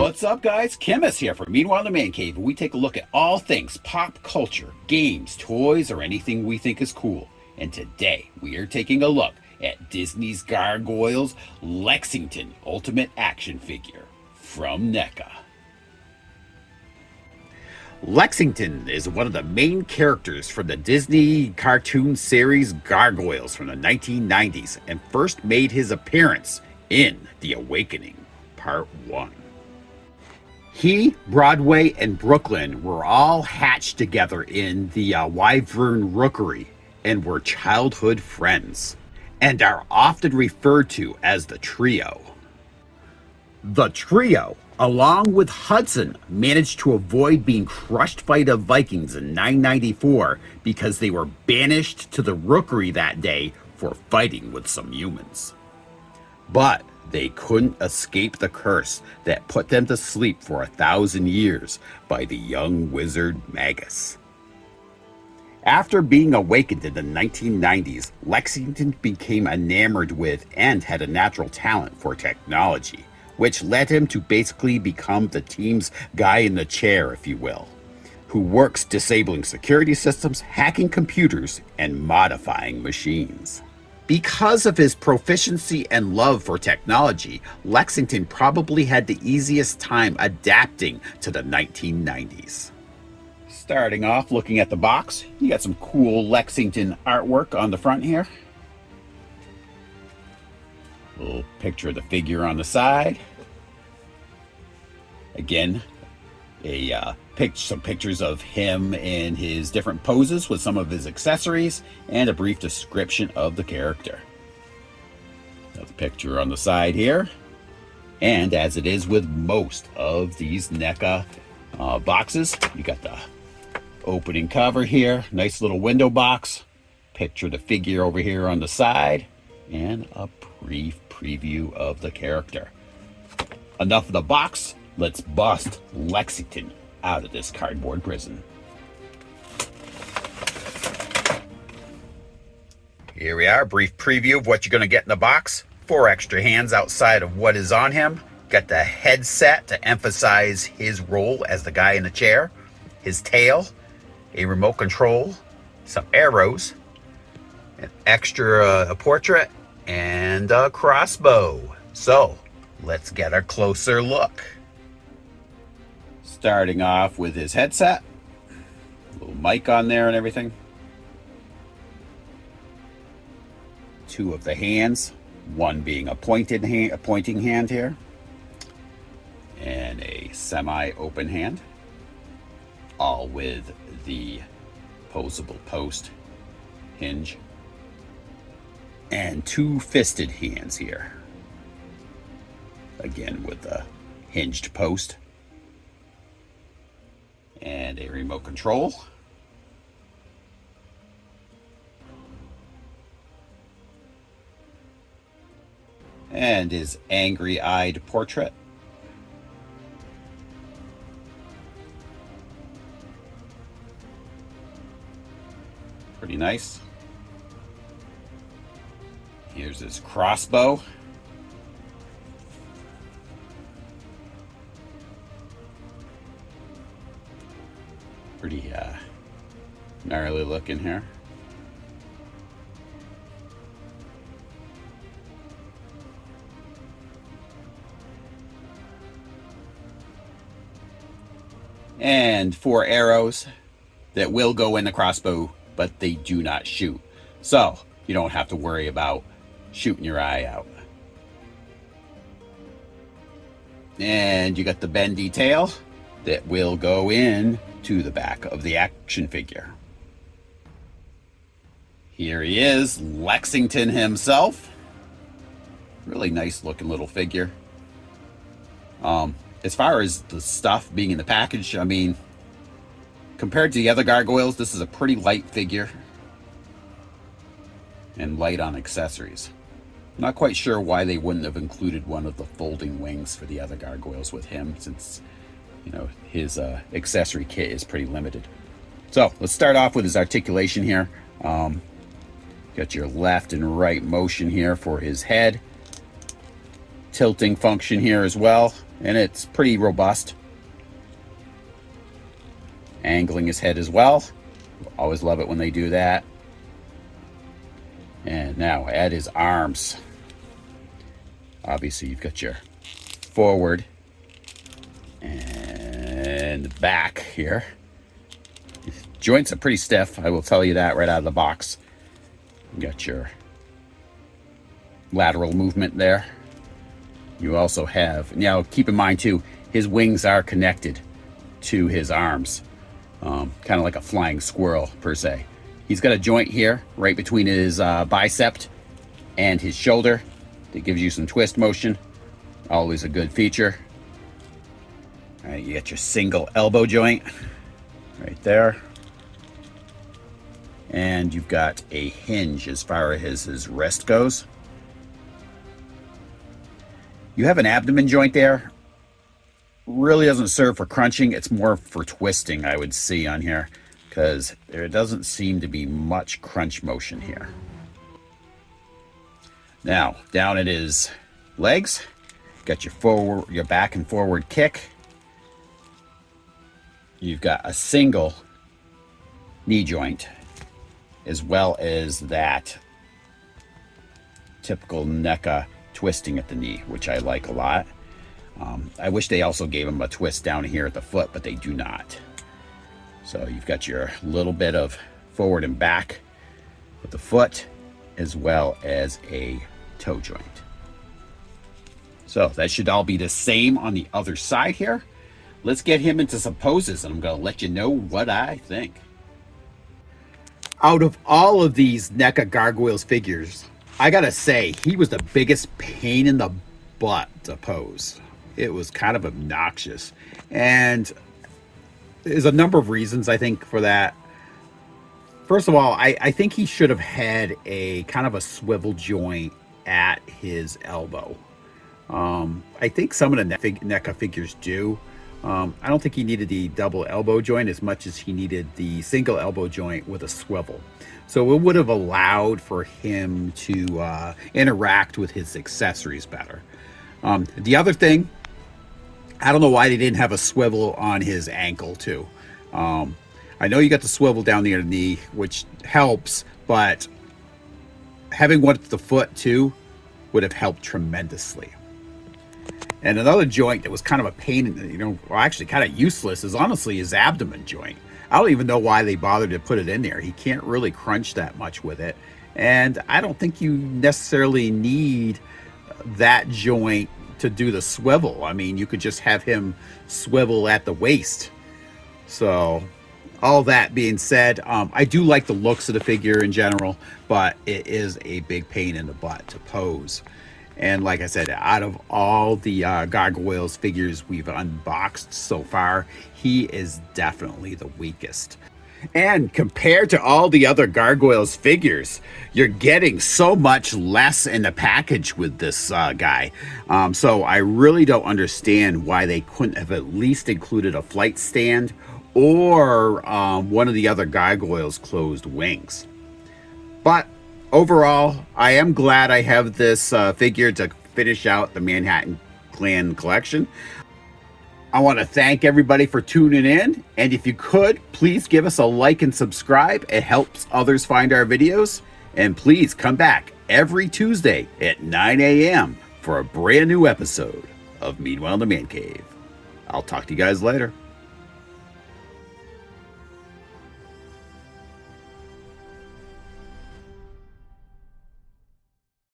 What's up, guys? Chemist here for Meanwhile in the Man Cave, and we take a look at all things pop culture, games, toys, or anything we think is cool. And today, we are taking a look at Disney's Gargoyles Lexington Ultimate Action Figure from NECA. Lexington is one of the main characters from the Disney cartoon series Gargoyles from the 1990s and first made his appearance in The Awakening, Part 1. He, Broadway, and Brooklyn were all hatched together in the Wyvern Rookery and were childhood friends, and are often referred to as the Trio. The Trio, along with Hudson, managed to avoid being crushed by the Vikings in 994 because they were banished to the Rookery that day for fighting with some humans. But they couldn't escape the curse that put them to sleep for 1,000 years by the young wizard Magus. After being awakened in the 1990s, Lexington became enamored with and had a natural talent for technology, which led him to basically become the team's guy in the chair, if you will, who works disabling security systems, hacking computers, and modifying machines. Because of his proficiency and love for technology, Lexington probably had the easiest time adapting to the 1990s. Starting off looking at the box, you got some cool Lexington artwork on the front here. A little picture of the figure on the side. Again, some pictures of him in his different poses with some of his accessories and a brief description of the character. Another picture on the side here. And as it is with most of these NECA boxes, you got the opening cover here, nice little window box, picture of the figure over here on the side, and a brief preview of the character. Enough of the box, let's bust Lexington out of this cardboard prison. Here we are, a brief preview of what you're going to get in the box. 4 extra hands outside of what is on him. Got the headset to emphasize his role as the guy in the chair. His tail, a remote control, some arrows, an extra portrait, and a crossbow. So, let's get a closer look. Starting off with his headset, little mic on there and everything. 2 of the hands, one being a pointing hand here, and a semi-open hand, all with the posable post hinge, and 2 fisted hands here, again with the hinged post, and a remote control. And his angry-eyed portrait. Pretty nice. Here's his crossbow. Pretty gnarly looking here. And 4 arrows that will go in the crossbow, but they do not shoot. So you don't have to worry about shooting your eye out. And you got the bendy tail that will go in to the back of the action figure. Here he is, Lexington himself. Really nice looking little figure. As far as the stuff being in the package, I mean, compared to the other Gargoyles, this is a pretty light figure. And light on accessories. I'm not quite sure why they wouldn't have included one of the folding wings for the other Gargoyles with him, since, you know, his accessory kit is pretty limited. So let's start off with his articulation here. Got your left and right motion here for his head. Tilting function here as well. and it's pretty robust. Angling his head as well. Always love it when they do that. And now add his arms. Obviously, you've got your forward and back here. Joints are pretty stiff, I will tell you that right out of the box. You got your lateral movement there. You also have, now keep in mind too, his wings are connected to his arms, kind of like a flying squirrel per se. He's got a joint here right between his bicep and his shoulder that gives you some twist motion. Always a good feature. All right, you got your single elbow joint right there. And you've got a hinge as far as his wrist goes. You have an abdomen joint there. Really doesn't serve for crunching. It's more for twisting, I would see on here, because there doesn't seem to be much crunch motion here. Now, down at his legs, got your forward, your back and forward kick. You've got a single knee joint, as well as that typical NECA twisting at the knee, which I like a lot. I wish they also gave him a twist down here at the foot, but they do not. So you've got your little bit of forward and back with the foot, as well as a toe joint. So that should all be the same on the other side here. Let's get him into some poses, and I'm going to let you know what I think. Out of all of these NECA Gargoyles figures, I gotta say, he was the biggest pain in the butt to pose. It was kind of obnoxious. And there's a number of reasons, I think, for that. First of all, I think he should have had a kind of a swivel joint at his elbow. I think some of the NECA figures do. I don't think he needed the double elbow joint as much as he needed the single elbow joint with a swivel. So it would have allowed for him to interact with his accessories better. The other thing, I don't know why they didn't have a swivel on his ankle too. I know you got the swivel down near the knee, which helps, but having one at the foot too would have helped tremendously. And another joint that was kind of a pain, well, actually kind of useless, is honestly his abdomen joint. I don't even know why they bothered to put it in there. He can't really crunch that much with it. And I don't think you necessarily need that joint to do the swivel. I mean, you could just have him swivel at the waist. So all that being said, I do like the looks of the figure in general, but it is a big pain in the butt to pose. And like I said, out of all the Gargoyles figures we've unboxed so far, he is definitely the weakest. And compared to all the other Gargoyles figures, you're getting so much less in the package with this guy. So I really don't understand why they couldn't have at least included a flight stand or one of the other Gargoyles' closed wings. But overall, I am glad I have this figure to finish out the Manhattan Clan collection. I want to thank everybody for tuning in, and if you could, please give us a like and subscribe. It helps others find our videos. And please come back every Tuesday at 9 a.m. for a brand new episode of Meanwhile in the Man Cave. I'll talk to you guys later.